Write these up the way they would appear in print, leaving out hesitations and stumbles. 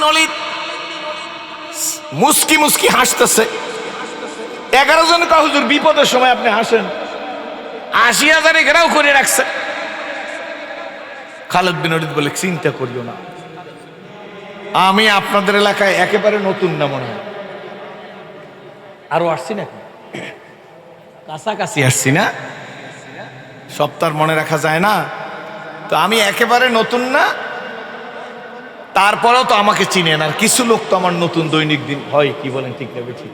অলিদ মুস্কি মুস্কি হাসতেছে। 11 জন কয় হুজুর বিপদের সময় আপনি হাসেন, 80,000 ঘেরাও করে রাখছে। খালেদ বিন ওলীদ বলে চিন্তা করিও না, আমি আপনাদের এলাকায় একেবারে নতুন না, মনে হয় আরো আসছি নাকি, কাছাকাছি আসছি না, সপ্তাহ মনে রাখা যায় না, তো আমি একেবারে নতুন না, তারপরেও তো আমাকে চিনেন, আর কিছু লোক তো আমার নতুন দৈনিক দিন হয়, কি বলেন ঠিক না ঠিক?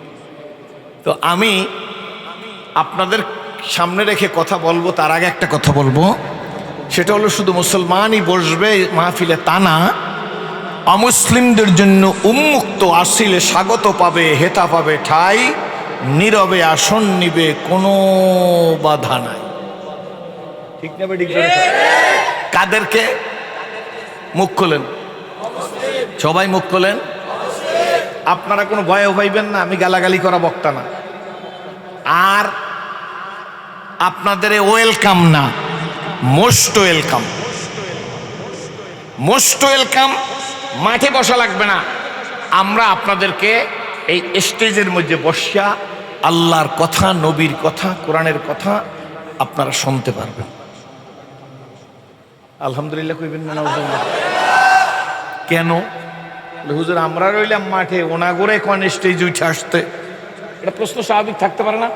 তো আমি আপনাদের সামনে রেখে কথা বলবো, তার আগে একটা কথা বলবো, সেটা হলো শুধু মুসলমানই বসবে মাহফিলে তা না, অমুসলিমদের জন্য উন্মুক্ত আসিলে স্বাগত পাবে, হেতা পাবে ঠাই, নীরবে আসন নিবে, কোনো বাধা নাই। ঠিক না ঠিক? কাদেরকে? মুখ খোলেন, সবাই মুখ খোলেন। আপনারা কোনো ভয়ও পাইবেন না, আমি গালাগালি করা বক্তা না, আর আপনাদের ওয়েলকাম না, মোস্ট ওয়েলকাম, মোস্ট ওয়েলকাম। মাঠে বসা লাগবে না, আমরা আপনাদেরকে এই স্টেজের মধ্যে বসিয়া আল্লাহর কথা, নবীর কথা, কোরআনের কথা আপনারা শুনতে পারবেন। আলহামদুলিল্লাহ কইবেন না? কেন হুজুর আমরা রইলাম মাঠে, ওনাগরে কোন স্টেজ উঠে আসতে? এটা প্রশ্ন স্বাভাবিক থাকতে পারে না?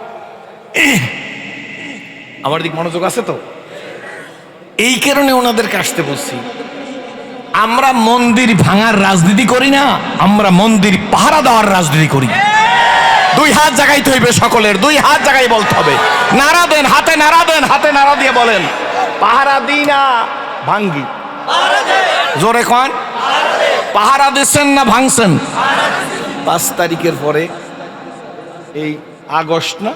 আমার দিক মনোযোগ আছে তো? এই কারণে ওনাদেরকে আসতে বলছি। আমরা মন্দির ভাঙার রাজনীতি করি না, আমরা মন্দির পাহারা দেওয়ার রাজনীতি করি। দুই হাত জাগাইতে হইবে সকলের, দুই হাত জাগাই বলতে হবে, নারা দেন, হাতে নারা দেন, হাতে নারা দিয়ে বলেন পাহারা দিই না ভাঙ্গি। জোরে কোন পাহারা দিচ্ছেন না ভাঙছেন? 5 তারিখের পরে এই আগস্ট না,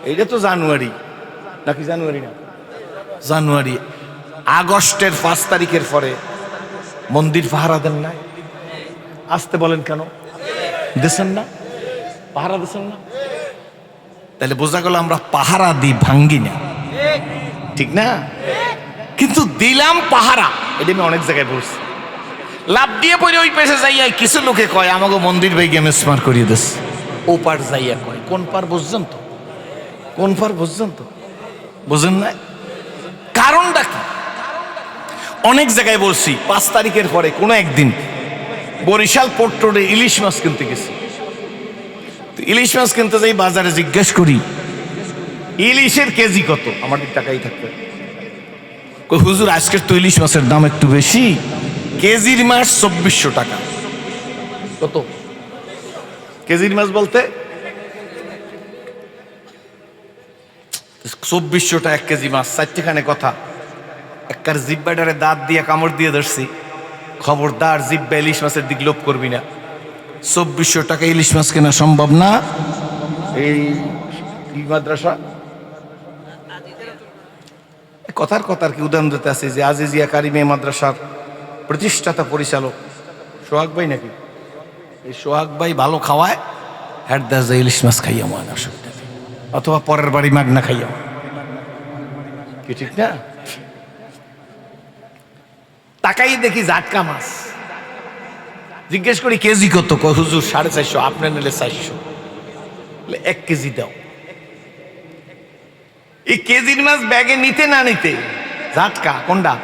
এইটা তো জানুয়ারি নাকি? জানুয়ারি না, জানুয়ারি। আগস্টের 5 তারিখের পরে মন্দির পাহারা দেন না? আসতে বলেন কেন? দিচ্ছেন না, পাহারা দিচ্ছেন না? তাহলে বোঝা গেল আমরা পাহারা দিই, ভাঙ্গি না, ঠিক না? কিন্তু দিলাম পাহারা, এটা আমি অনেক জায়গায় বলছি। লাভ দিয়ে পড়ে ওই পেশে যাইয়া কিছু লোকে কয় আমাকে মন্দির ভাই গেমে স্মার করিয়ে দিস, ও পার যাইয়া কয়, কোন পার বুঝছেন তো? কোন পার বুঝছেন তো? বুঝেন না? কারণটা কি? অনেক জায়গায় বলছি। 5 তারিখের পরে কোনো একদিন বরিশাল পোর্ট রোডে ইলিশ মাছ কিনতে গেছি। ইলিশ মাছ কিনতে যাই, বাজারে জিজ্ঞেস করি ইলিশের কেজি কত? আমার টাকাই থাকবে। হুজুর আজকের তো ইলিশ মাছের দাম একটু বেশি, কেজির মাছ 2400 টাকা। কত কেজির মাছ বলতে? 2400 টাকা 1 কেজি মাছ। 4টিখানে কথা, একবার জিব্বাটারে দাঁত দিয়ে কামড় দিয়ে ধরছি, খবরদার জিব্বা ইলিশ মাছের দিক লোভ করবি না। 2400 টাকা ইলিশ মাছ কেনা সম্ভব না। এই মাদ্রাসা কথার কি উদাহরণ দিতে আছে যে আজিজিয়া কারিমে মাদ্রাসার প্রতিষ্ঠাতা পরিচালক সোহাগ ভাই নাকি, এই সোহাগ ভাই ভালো খাওয়ায়, হ্যাট দ্য ইলিশ মাছ খাইয়া মান অসুবিধা, অথবা পরের বাড়ি মাগনা খাইয়া, কি ঠিক না? তাকাই দেখি জাটকা মাছ, জিজ্ঞেস করি কেজি কত? হুজুর 450, আপনার নিলে 400, 1 কেজি দাও। এই কেজির মাছ ব্যাগে নিতে না নিতে জাটকা কোনটা?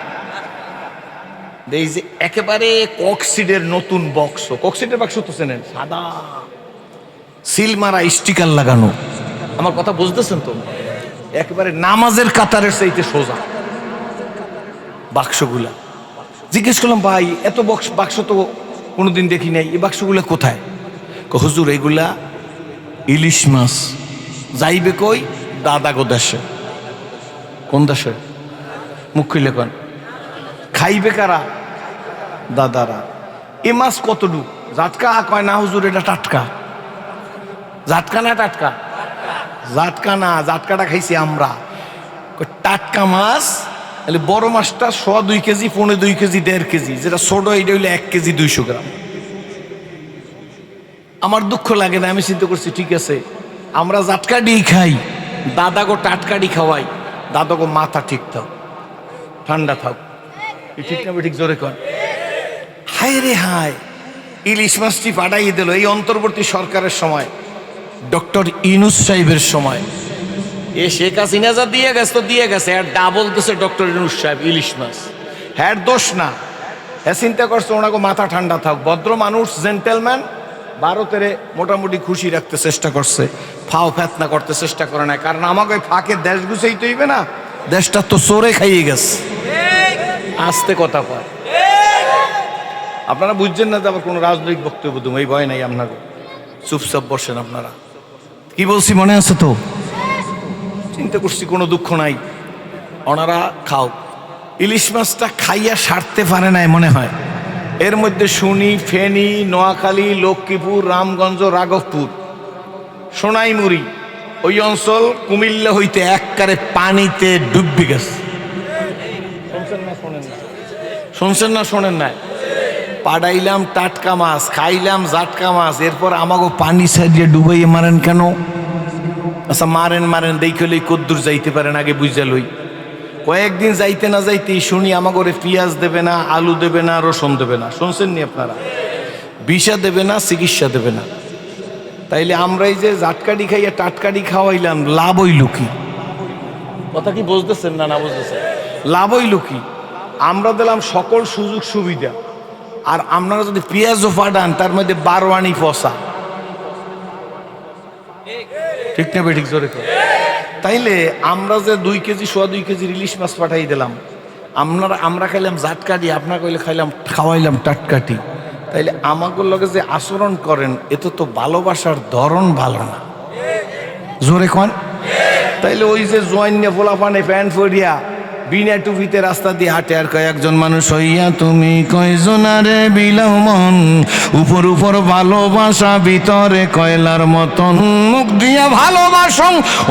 এই যে একেবারে কক্সিডের নতুন বক্স, কক্সিডের বাক্স তো চেনেন, সাদা সিল মারা স্টিকার লাগানো। আমার কথা বুঝতেছেন তো? একেবারে নামাজের কাতারের চাইতে সোজা বাক্সগুলা। জিজ্ঞেস করলাম ভাই এত বাক্স তো কোনোদিন দেখি নাই, এই বাক্সগুলা কোথায়? হুজুর এগুলা ইলিশ মাছ যাইবে কই? দাদাগো দেশে। কোন দেশে? মুখ খুলে কোন? খাইবে কারা? দাদারা। এ মাছ কতটুক? জাটকা কয় না হুজুর, এটা টাটকা। জাটকা না টাটকা? জাটকা না, জাটকাটা খাইছি আমরা। টাটকা মাছ তাহলে বড় মাছটা 2.25 কেজি, 2.25 কেজি, 1.5 কেজি, যেটা ছোট এটা হইলে 1 কেজি 200 গ্রাম। আমার দুঃখ লাগে না, আমি চিন্তা করছি ঠিক আছে আমরা জাটকাডি খাই, দাদাগো টাটকাডি খাওয়াই, দাদাগো মাথা ঠিক থাক, ঠান্ডা থাক, ঠিক না? ঠিক জোরে কর। হায় রে হায়, ইলিশ মাছটি পাঠাইয়ে দিল এই অন্তর্বর্তী সরকারের সময়, ডক্টর ইউনূস সাহেবের সময়। এ শেখ হাসিনা যা দিয়ে গেছে তো দিয়ে গেছে, আর ডাবল দিছে ডক্টর ইউনূস সাহেব ইলিশ মাছ। হ্যাঁ দোষ না, হ্যাঁ চিন্তা করছে ওনাকে মাথা ঠান্ডা থাক, ভদ্র মানুষ, জেন্টেলম্যান, ভারতের মোটামুটি খুশি রাখতে চেষ্টা করছে, ফাও ফেতনা করতে চেষ্টা করে না। কারণ আমাকে ফাঁকে দেশ গুছাই তৈবে না, দেশটা তো চোরে খাইয়ে গেছে। আস্তে কথা কয়, আপনারা বুঝছেন না যে আবার কোনো রাজনৈতিক বক্তব্য দেবো, এই ভয় নাই আপনাকে, চুপচাপ বসেন আপনারা। কি বলছি মনে আছে তো? চিন্তা করছি কোনো দুঃখ নাই, ওনারা খাও। ইলিশ মাছটা খাইয়া সারতে পারে নাই মনে হয়। এর মধ্যে শুনি ফেনী, নোয়াখালী, লক্ষ্মীপুর, রামগঞ্জ, রাঘবপুর, সোনাইমুড়ি ওই অঞ্চল কুমিল্লা হইতে এককারে পানিতে ডুববে গেছে। শুনছেন না শোনেন না? পাড়াইলাম টাটকা মাছ, খাইলাম জাটকা মাছ, এরপর আমাকে পানি সাইডে ডুবাইয়ে মারেন কেন? আচ্ছা মারেন মারেন দেখলে কদ্দুর যাইতে পারেন আগে বুঝা লই। কয়েকদিন যাইতে না যাইতেই শুনি আমাকে পেঁয়াজ দেবে না, আলু দেবে না, রসুন দেবে না। শুনছেন নি আপনারা? বিষা দেবে না, চিকিৎসা দেবে না। তাইলে আমরা এই যে জাটকাটি খাইয়া টাটকাটি খাওয়াইলাম, লাভ হইল কি? কথা কি বুঝতেছেন না? না বুঝতেছেন? লাভ হইল কি? আমরা দিলাম সকল সুযোগ সুবিধা, আর আপনারা যদি পেঁয়াজও পাঠান তার মধ্যে 12 আনি পচা। ঠিক না বেঠিক? জোরে কর। তাইলে আমরা যে 2 কেজি 2.5 কেজি ইলিশ মাছ পাঠাই দিলাম, আমরা খাইলাম জাটকাটি, আপনার কইলে খাওয়াইলাম টাটকাটি। তাইলে আমাদের লগে যে আচরণ করেন এত তো ভালোবাসার ধরন ভালো না। জোরে কন। তাইলে ওই যে জোয়ান্যা পোলাপানে প্যান্ট পরিয়া বিনা টুপিতে রাস্তা দিয়ে হাঁটে, আর কয়েকজন মানুষ হইয়া তুমি কয়জনারে বিলাও মন, উপর উপর ভালোবাসা ভিতরে কয়লার মতন, মুখ দিয়া ভালোবাসো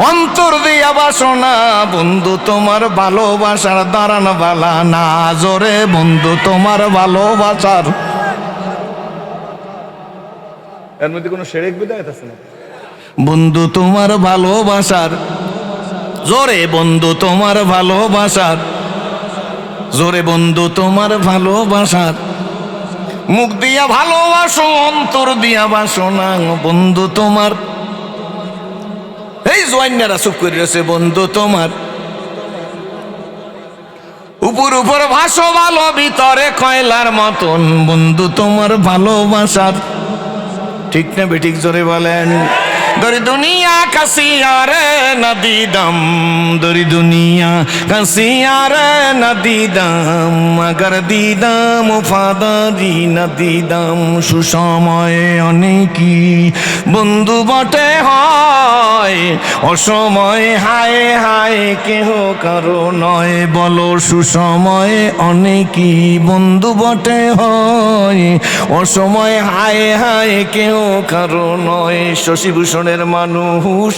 অন্তর দিয়া বাসনা, বন্ধু তোমার ভালোবাসার দাঁড়ান বালা না। জোরে বন্ধু তোমার ভালোবাসার। এর মধ্যে কোনো সেরেক বিদায় আছে না? বন্ধু তোমার ভালোবাসার, জোরে বন্ধু তোমার ভালোবাসার, জোরে বন্ধু তোমার ভালোবাসার, মুখ দিয়া ভালোবাসো অন্তর দিয়া বাসো না, বন্ধু তোমার। এই জোয়ান্যারা চুপ করে রয়েছে। বন্ধু তোমার উপর উপর ভাসো ভালো ভিতরে কয়লার মতন, বন্ধু তোমার ভালোবাসার। ঠিক না বেঠিক? জোরে বলেন। দরি দুনিয়া কাসিয়া রে নদী দম, দরি দুনিয়া কাসিয়া রে নদী দম, আগার দিদাম ফাদারি নদী দম। সুসময়ে অনেকই বন্ধু বটে হয়, অসময়ে হায় হায় কেহ কারো নয়। বলো সুসময়ে অনেকই বন্ধু বটে হয়, অসময়ে হায় হায় কেহ কারো নয়। শশীভূষণের মানুষ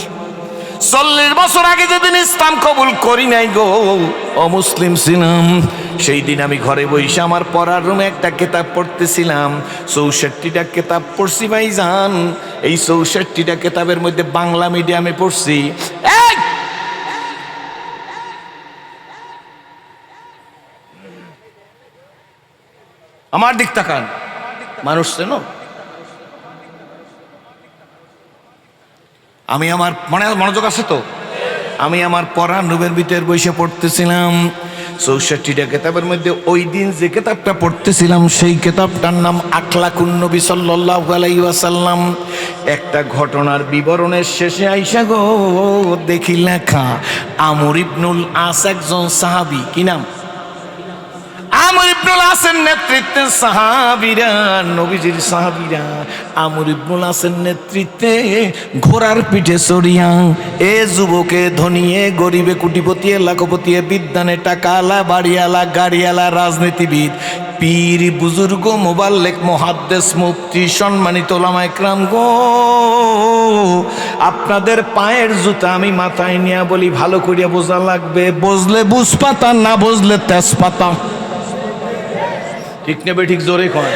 40 বছর আগে যেদিন ইসলাম কবুল করি নাই গো, অমুসলিম ছিলাম, সেই দিন আমি ঘরে বসে আমার পড়ার রুমে একটা কিতাব পড়তেছিলাম। 64টা কিতাব পড়ছি ভাইজান। এই 64টা কিতাবের মধ্যে বাংলা মিডিয়ামে পড়ছি। আমার দিক তাকান, মানুষ চেনো? আমি আমার মনোযোগ আছে তো? আমি আমার পড়ার রুমের ভিতর বসে পড়তেছিলাম 64টা কিতাবের মধ্যে ওই দিন যে কিতাবটা পড়তেছিলাম সেই কিতাবটার নাম আখলাকুন নবী সাল্লাল্লাহু আলাইহি ওয়াসাল্লাম। একটা ঘটনার বিবরণের শেষে আইসা গো দেখি লেখা আমর ইবনুল আস একজন সাহাবী। কি নাম? আমর ইবনুল আসের নেতৃত্বে সাহাবীরা, নবীজির সাহাবীরা আমর ইবনুল আসের নেতৃত্বে ঘোড়ার পিঠে চড়িয়া, এ যুবকে ধনিয়ে গরিবে কুটিপতি লাখপতি বিদ্যানে টাকালা বাড়িয়ালা গাড়িয়ালা রাজনীতিবিদ পীর বুজুর্গ মোবাল্লেক মুহাদ্দিস মুফতি সম্মানিত ওলামা ইকরাম গো, আপনাদের পায়ের জুতা আমি মাথায় নিয়ে বলি ভালো করিয়া বোঝা লাগবে। বুঝলে বুঝপাতা, না বুঝলে তেজপাতা। ঠিক নেবে? ঠিক জোরে কর।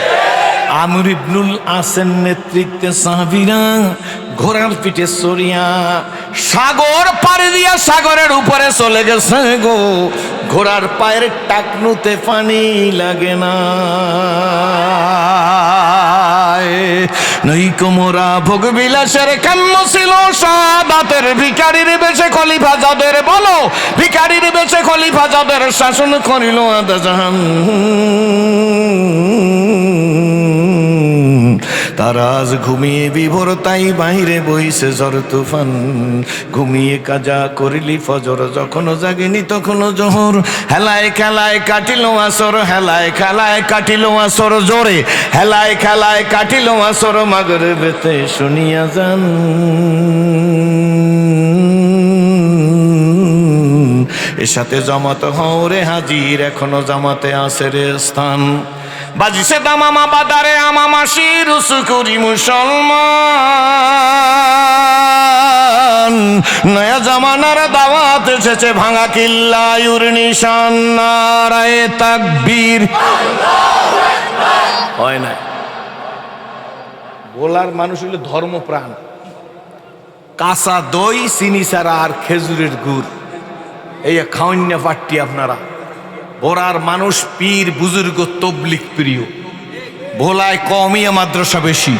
আমর ইবনুল আসের নেতৃত্বে সাহাবীরা ঘোড়ার পিঠে চড়িয়া সাগর পাড়ি দিয়া সাগরের উপরে চলে গেছে গো। ঘোড়ার পায়ের টাকনুতে পানি লাগে না। নইকো মোরা ভোগ বিলাসের কাম্য ছিল সাদাতের ভিখারির বেশে খলিফা যাদের বলো ভিখারির বেশে খলিফা যাদের শাসন করিল আদা জাহান তারা আজ ঘুমিয়ে বিভোর তাই বাহিরে বইছে ঝড় তুফান ঘুমিয়ে কাজা করিলি ফজর যখনও জাগিনি তখনও জোহর হেলায় খেলায় কাটিল আসর হেলায় খেলায় কাটিল আসর জোরে হেলায় খেলায় কাটিল আসর মাগরিবেতে শুনিয়া যান এর সাথে জামাত হওরে হাজির এখনো জামাতে আছে রে স্থান বাজিছে দামামা বাদারে আমামাসি রুসু করি মুসলমান নয়া জামানার দাওয়াত এসেছে ভাঙা কিল্লায়ুর নিশান নারায়ে তাকবীর হয় না বলার মানুষ হলো ধর্মপ্রাণ কাঁচা দই চিনি ছাড়া আর খেজুরের গুড় এই খাওয়ান্য পাট্টি আপনারা বোরার মানুষ পীর বুজুর্গ তবলিগ প্রিয় ভোলায় কওমিয়া মাদ্রাসা বেশি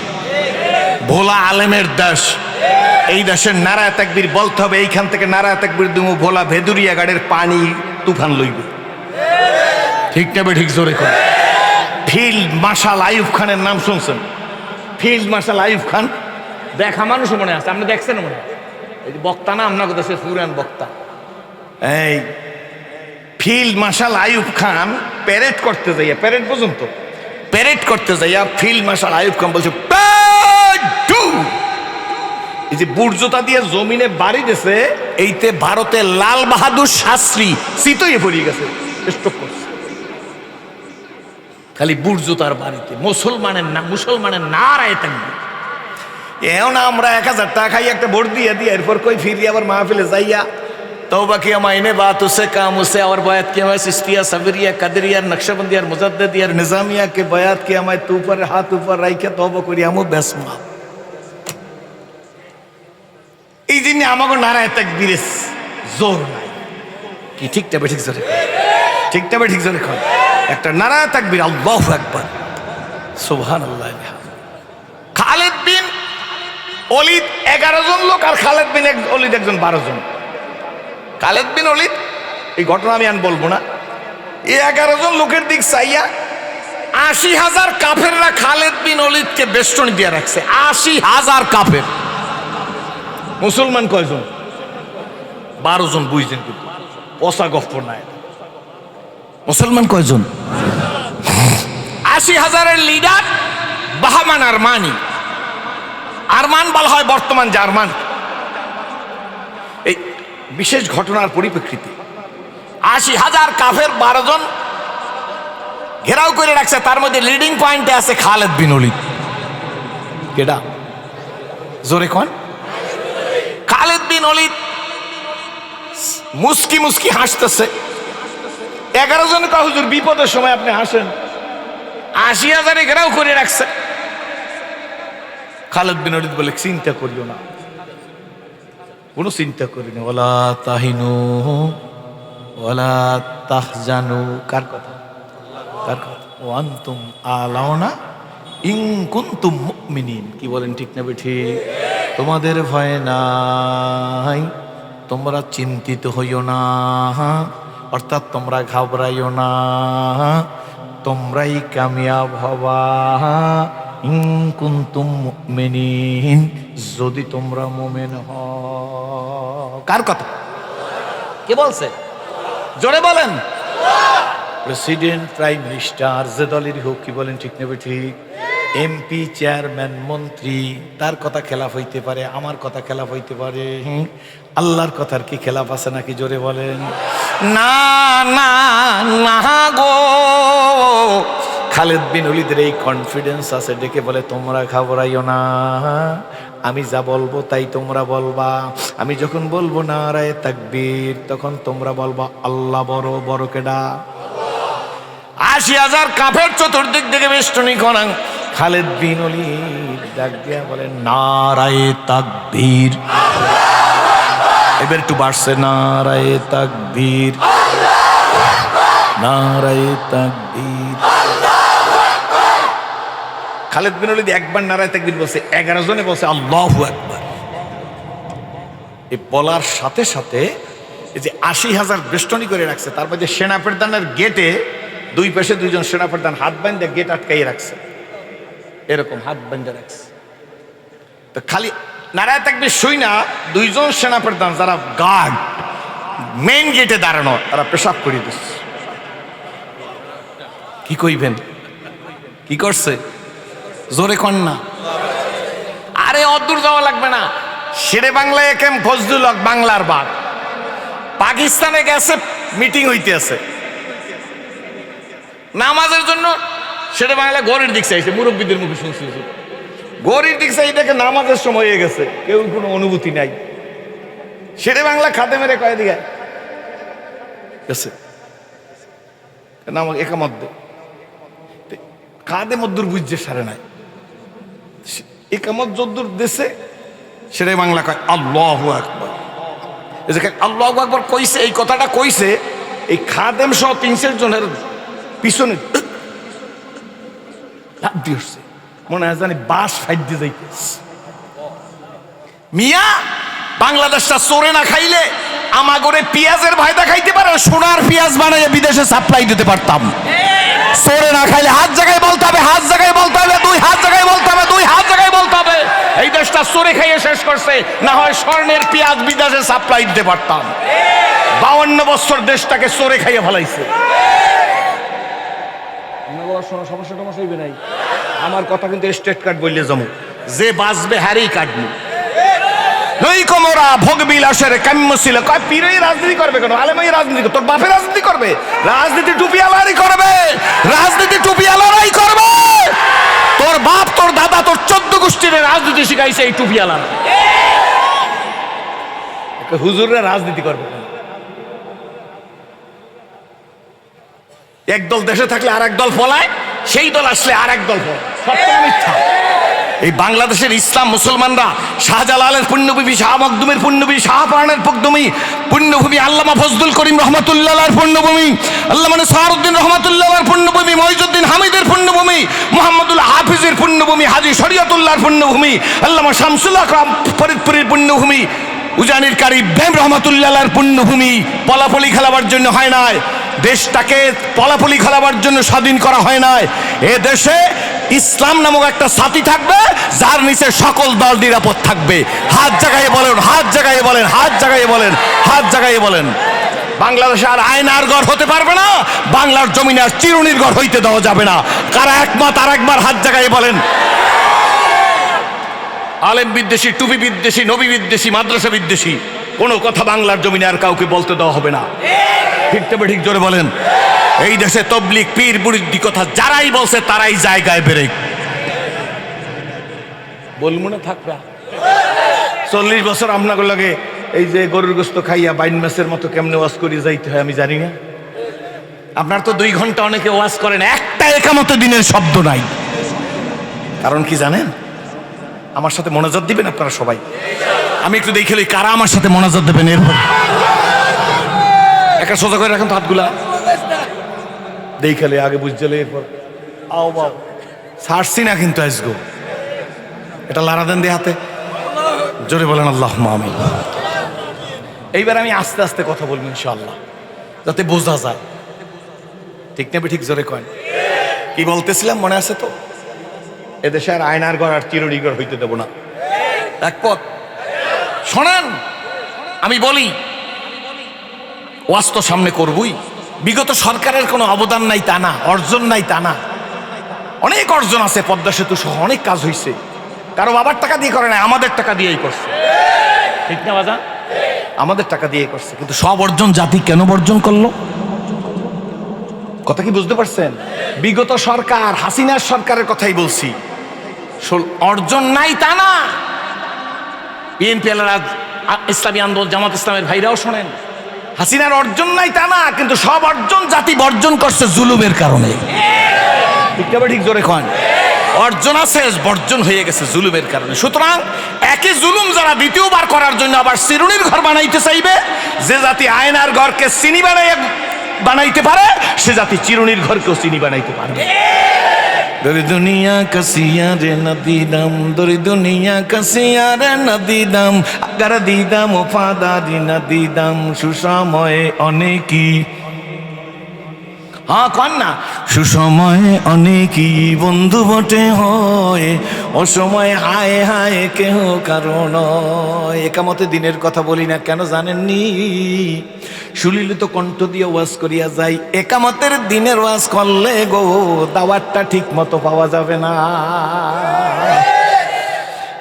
ভোলা আলেমের দেশ এই দেশের নারায়ে তাকবীর বলতে হবে এইখান থেকে নারায়ে তাকবীর দিমু ভোলা ভেদুরিয়া গাড়ির পানি তুফান লইবে ঠিক না বে ঠিক জোরে করে ফিল্ড মার্শাল আইয়ুব খানের নাম শুনছেন ফিল্ড মার্শাল আইয়ুব খান দেখা মানুষ মনে আছে আপনি দেখছেন মনে হয় এই বক্তা না আপনার দেশের পুরান বক্তা এই field marshal Ayub Khan parade করতে যাইয়া প্যারেড পর্যন্ত প্যারেড করতে যাইয়া ফিল্ড মার্শাল আইয়ুব খান বলছে এই যে বুর্জোতা দিয়ে জমিনে বাড়ি দিয়েছে এইতে ভারতে লাল বাহাদুর শাস্ত্রী চিতইয়ে পড়িয়ে গেছে স্ট্রোক করছে খালি বুর্জোতার বাড়িতে মুসলমানের নারায়ে তাকবীর এখন আমরা 1000 টাকা খাই একটা ভোট দিয়ে দিই এরপর কই ফিরি আবার মাহফিলে যাইয়া तौबा किया मायने बात उससे काम उससे और बयात किया मैं सिस्तिया सबरिया कदरिया नक्शबंदिया मुजद्दिदिया निजामिया के बयात किया मैं तू पर हाथ ऊपर राई के तौबा करी हमो बेसमा এই দিনে আমাগো নারায়ে তাকবীরের জোর নাই কি ঠিকটা ঠিক জোরে ঠিকটা ঠিক জোরে কর একটা নারায়ে তাকবীর আল্লাহু আকবার সুবহানাল্লাহ খালিদ বিন ওলীদ 11 জন লোক আর খালিদ বিন ওলীদ একজন 12 জন খালিদ বিন ওলীদ এই ঘটনা আমি আর বলবো না এই 11 জন লোকের দিক চাইয়া 80,000 কাফেররা খালিদ বিন ওলীদকে বেষ্টনী দিয়ে রাখছে 80,000 কাফের মুসলমান কয়জন 12 জন বুঝছেন কিন্তু পচা গপ্প নাই মুসলমান কয়জন 80,000-এর লিডার বাহমান আরমানি আরমান বলা হয় বর্তমান জার্মান এই বিশেষ ঘটনার পরিপ্রেক্ষিতে 80,000 কাফের 12 জন ঘেরাও করে রাখছে তার মধ্যে লিডিং পয়েন্টে আছে খালিদ বিন ওলীদ কেডা জোরে কোন খালিদ বিন ওলীদ মুস্কি মুস্কি হাসতেছে 11 জন কয় হুজুর বিপদের সময় আপনি হাসেন 80,000-এ ঘেরাও করে রাখছে খালিদ বিন ওলীদ বলে চিন্তা করিও না কোনো চিন্তা করিনি ওয়ালা তাহিনু ওয়ালা তাহজানু কার কথা ওয়া আনতুম আলাউনা ইন কুনতুম মুমিনিন কি বলেন ঠিক না ঠিক তোমাদের ভয় নাই তোমরা চিন্তিত হইও না অর্থাৎ তোমরা ঘাবড়াইও না তোমরাই কামিয়াব হবা ইন কুনতুম মুমিনিন যদি তোমরা মুমিন হও কার কথা কে বলছে জোরে বলেন প্রেসিডেন্ট প্রাইম মিনিস্টার যে দলেরই হোক কি বলেন ঠিক নেবে ঠিক এমপি চেয়ারম্যান মন্ত্রী তার কথা খেলাফ হইতে পারে আমার কথা খেলাফ হইতে পারে আল্লাহর কথার কি খেলাফ আছে নাকি জোরে বলেন না না না গো খালিদ বিন ওলীদের এই কনফিডেন্স আছে ডেকে বলে তোমরা ঘাবড়াইও না আমি যা বলবো তাই তোমরা বলবা আমি যখন বলবো নারায়ে তাকবীর তখন তোমরা বলবা আল্লাহ বড় বড় কেডা 80,000 কাফের চতুর্দিক থেকে বেষ্টনী করান খালিদ বিন ওলীদ ডাক দিয়া বলেন নারায়ে তাকবীর এবার একটু বাড়ছে নারায়ে তাকবীর নারায়ে তাকবীর খালেদ বিন ওয়ালিদ একবার নারায়ে তাকবীর বলছে, 11 জনে বলছে আল্লাহু আকবার। এই বলার সাথে সাথে এই যে 80,000 বেষ্টনী করে রাখছে, তারপর যে সেনাপ্রধানের গেটে দুই পাশে দুইজন সেনাপ্রধান হাত বাঁধে গেট আটকাই রাখছে, এরকম হাত বাঁধে রাখছে। তো খালি নারায়ে তাকবীর শুই না, দুইজন সেনাপ্রধান যারা গার্ড মেইন গেটে দাঁড়ানো, তারা পেশাব করে দিচ্ছে। কি কইবেন? কি করছে? জোরে কন না। আরে অদূর যাওয়া লাগবে না, শেরে বাংলায় একেম ফজলুল হক বাংলার বাঘ পাকিস্তানে গেছে, মিটিং হইতে আছে নামাজের জন্য। শেরে বাংলায় গড়ের দিক চাইছে, মুরব্বীদের মুখে শুনছি, গড়ির দিক চাই দেখে নামাজের সময় হয়ে গেছে, কেউ কোনো অনুভূতি নাই। শেরে বাংলা খাতে মেরে কয়ে দিকে গেছে একামত কাঁদে মদ্দুর বুঝছে সারে নাই, একামত যদ্দুর দেশে শেরে বাংলা কয় আল্লাহু আকবার। আল্লাহু আকবার কইছে, এই কথাটা কইছে এই খাদেম সহ 300 জনের পিছনে লাফ দিয়ে উঠছে, মনে হয় জানি বাস ফাইট দিয়ে যাইতেছে। মিয়া বাংলাদেশটা চোরে না খাইলে আমাগরে পেঁয়াজের ভাইদা খাইতে পারে, সোনার পেঁয়াজ বানাইয়ে বিদেশে সাপ্লাই দিতে পারতাম। চোরে না খাইলে হাত জায়গায় বলতে হবে, হাত জায়গায় বলতে হবে, দুই হাত জায়গায় বলতে হবে, দুই হাত জায়গায় বলতে হবে। এই দেশটা চোরে খাইয়ে শেষ করছে, না হয় স্বর্ণের পেঁয়াজ বিদেশে সাপ্লাই দিতে পারতাম। 52 বছর দেশটাকে চোরে খাইয়ে ফেলাইছে। সমস্যা টমস্যা হইবে নাই, আমার কথা কিন্তু স্টেট কার্ড বললে জমো, যে বাঁচবে হারেই কাটবো। নই কোমরা ভোগ বিলাসের কাম্য ছিল, কয় পীরই রাজনীতি করবে কেন? আলেমই রাজনীতি, তোর বাপে রাজনীতি করবে? রাজনীতি টুপিওয়ালারই করবে, রাজনীতি টুপিওয়ালারাই করবে। তোর বাপ, তোর দাদা, তোর 14 গোষ্ঠীর রাজনীতি শিখাইছে এই টুপিওয়ালারা। হুজুররা রাজনীতি করবে কেন? একদল দেশে থাকলে আর এক দল ফলায়, সেই দল আসলে আর এক দল ফলায়, সত্য মিথ্যা। এই বাংলাদেশের ইসলাম মুসলমানরা শাহজালালের পুণ্যভূমি, শাহ মখদুমের পুণ্যভূমি, শাহপারানের পুণ্যভূমি, আল্লামা ফজলুল করিম রহমাতুল্লাহর পুণ্যভূমি, আল্লামা সারউদ্দিন রহমাতুল্লাহর পুণ্যভূমি, মঈজউদ্দিন হামিদের পুণ্যভূমি, মুহাম্মদুল হাফিজের পুণ্যভূমি, হাজী শরীয়তুল্লাহর পুণ্যভূমি, আল্লামা শামসুল আকরাম ফরিদপুরের পুণ্যভূমি, উজানির কারি ইব্রাহিম রহমাতুল্লাহর পুণ্যভূমি। পলাপলি খেলাবার জন্য হয় নাই, দেশটাকে পলাপলি খেলাবার জন্য স্বাধীন করা হয় নাই। এ দেশে ইসলাম নামক একটা সাথী থাকবে, যার নিচে সকল দল নিরাপদ থাকবে। হাত জাগাইয়ে বলেন, হাত জাগাইয়ে বলেন, হাত জাগাইয়ে বলেন, হাত জাগাইয়ে বলেন। বাংলাদেশে আর আয়নার ঘর হতে পারবে না, বাংলার জমিনে আর চিরুনির ঘর হইতে দেওয়া যাবে না। কারা একমত আর একবার হাত জাগাইয়ে বলেন। আলেম বিদ্বেষী, টুপি বিদ্বেষী, নবী বিদ্বেষী, মাদ্রাসা বিদ্বেষী কোনো কথা বাংলার জমিনে আর কাউকে বলতে দেওয়া হবে না। ঠিক তবে ঠিক জোরে বলেন। এই দেশে তবলিগ, পীর, মুরিদি কথা যারাই বলছে তারাই জায়গায় বেড়ে বলবো না থাকবে। 40 বছর আপনাকে লাগে এই যে গরুর গোস্ত খাইয়া 22 মাসের মতো কেমনে ওয়াজ করে যাইতে হয় আমি জানি না। আপনার তো 2 ঘন্টা অনেকে ওয়াজ করেন, একটা একামত দিনের শব্দ নাই। কারণ কি জানেন? আমার সাথে মোনাজাত দিবেন আপনারা সবাই? আমি একটু দেখে লই কারা আমার সাথে মোনাজাত দেবেন। এরপর একটা সোজা করে রাখুন তো হাতগুলা, দেখলে আগে বুঝলে এরপর আও বাও ছাড়ছি না কিন্তু আজগো এটা লারা দেন দিয়ে হাতে জোরে বলেন আল্লাহুম্মা আমিন। এইবার আমি আস্তে আস্তে কথা বলবো ইনশাআল্লাহ, যাতে বোঝা যায়। ঠিক নেবে ঠিক জোরে কয়েন। কি বলতেছিলাম মনে আছে তো? এদেশে আর আয়নার ঘর আর চিরুনি ঘর হইতে দেব না। এক পথ শোনেন, আমি বলি ওয়াজ তো সামনে করবই। বিগত সরকারের কোনো অবদান নাই তা না, অর্জন নাই তা না, অনেক অর্জন আছে। পদ্মা সেতু সহ অনেক কাজ হয়েছে, কারো বাবার টাকা দিয়ে করে নাই, আমাদের টাকা দিয়েই করছে। ঠিক না বাজা? আমাদের টাকা দিয়েই করছে। কিন্তু সব অর্জন জাতি কেন বর্জন করলো? কথা কি বুঝতে পারছেন? বিগত সরকার, হাসিনার সরকারের কথাই বলছি। অর্জন নাই তা না, বিএনপি, ইসলামী আন্দোলন, জামাত ইসলামের ভাইরাও শোনেন, হাসিনার অর্জন নাই তা না, কিন্তু সব অর্জন জাতি বর্জন করছে জুলুমের কারণে। ঠিক জোরে কন। অর্জন আছে, বর্জন হয়ে গেছে জুলুমের কারণে। সুতরাং একই জুলুম যারা দ্বিতীয়বার করার জন্য আবার চিরুনির ঘর বানাইতে চাইবে, যে জাতি আয়নার ঘরকে চিনি বানাইতে পারে সে জাতি চিরুনির ঘরকেও চিনি বানাইতে পারবে। দরি দুনিয়া কাসিয়া রে নদী দাম, দরি দুনিয়া কাসিয়া রে নদী দাম, আগার দিদাম ও ফাদারি নদী দাম, সুসময়ে অনেকই, হ্যাঁ কন না, সুসময়ে অনেকই বন্ধু বটে হয়, অসময়ে হায় হায় কেহ কারণ। একামতে দিনের কথা বলি না কেন জানেননি? সুলিলিত কণ্ঠ দিয়ে ওয়াজ করিয়া যাই, একামতের দিনের ওয়াজ করলে গো দাওয়াতটা ঠিক মতো পাওয়া যাবে না।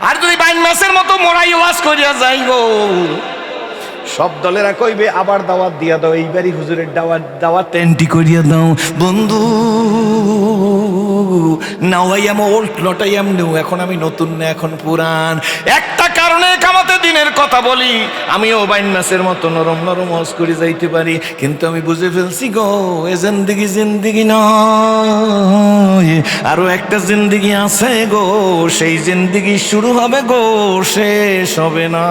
আর যদি বাইন মাসের মতো মোরাই ওয়াজ করিয়া যাই গো, সব দলেরা কইবে আবার দাওয়াত দিয়া দাও, এইবারই হুজুরের দাওয়াত এন্টি করিয়া দাও। বন্ধু now I am old not I am new, এখন আমি নতুন না এখন পুরান। একটা কারণে কামাতে দিনের কথা বলি, আমিও বাইন মাসের মতো নরম নরম ওয়াজ করে যাইতে পারি, কিন্তু আমি বুঝে ফেলছি গো এ জিন্দিগি জিন্দিগি নয়, আরো একটা জিন্দিগি আছে গো, সেই জিন্দিগি শুরু হবে গো শেষ হবে না।